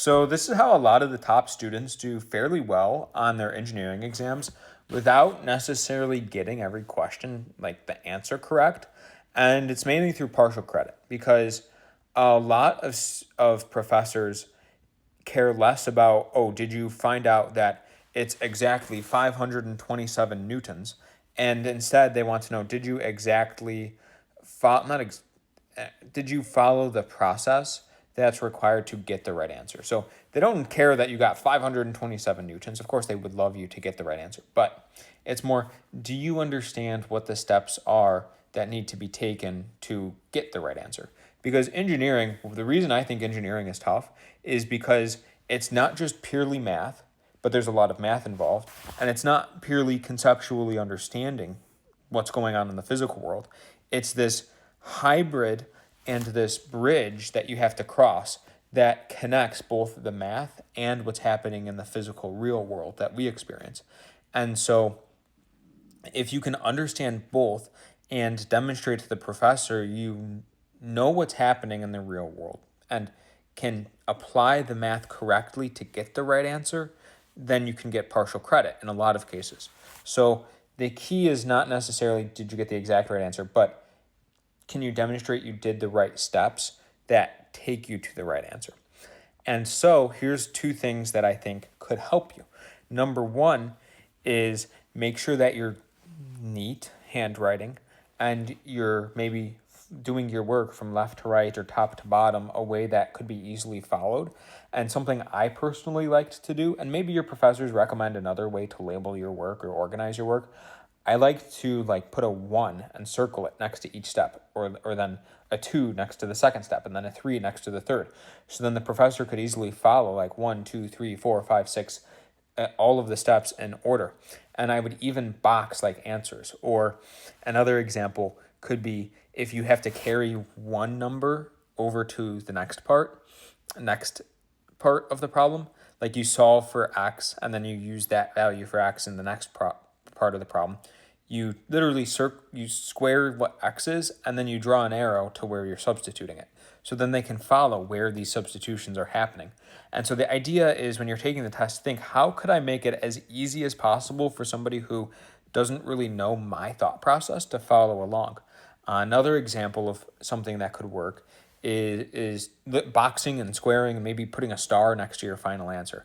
So this is how a lot of the top students do fairly well on their engineering exams without necessarily getting every question, like the answer correct. And it's mainly through partial credit because a lot of professors care less about, oh, did you find out that it's exactly 527 newtons? And instead they want to know, did you exactly not did you follow the process that's required to get the right answer? So they don't care that you got 527 newtons. Of course, they would love you to get the right answer, but it's more, do you understand what the steps are that need to be taken to get the right answer? Because engineering, the reason I think engineering is tough is because it's not just purely math, but there's a lot of math involved, and it's not purely conceptually understanding what's going on in the physical world. It's this hybrid and this bridge that you have to cross that connects both the math and what's happening in the physical real world that we experience. And so if you can understand both and demonstrate to the professor you know what's happening in the real world and can apply the math correctly to get the right answer, then you can get partial credit in a lot of cases. So the key is not necessarily did you get the exact right answer, but can you demonstrate you did the right steps that take you to the right answer? And so here's two things that I think could help you. Number one is make sure that you're neat handwriting and you're maybe doing your work from left to right or top to bottom a way that could be easily followed. And something I personally liked to do, and maybe your professors recommend another way to label your work or organize your work. I like to put a 1 and circle it next to each step, or then a 2 next to the second step, and then a 3 next to the third. So then the professor could easily follow 1, 2, 3, 4, 5, 6, all of the steps in order. And I would even box answers. Or another example could be if you have to carry one number over to the next part of the problem, like you solve for x and then you use that value for x in the next part of the problem. You literally you square what x is and then you draw an arrow to where you're substituting it. So then they can follow where these substitutions are happening. And so the idea is when you're taking the test, think, how could I make it as easy as possible for somebody who doesn't really know my thought process to follow along? Another example of something that could work is boxing and squaring and maybe putting a star next to your final answer.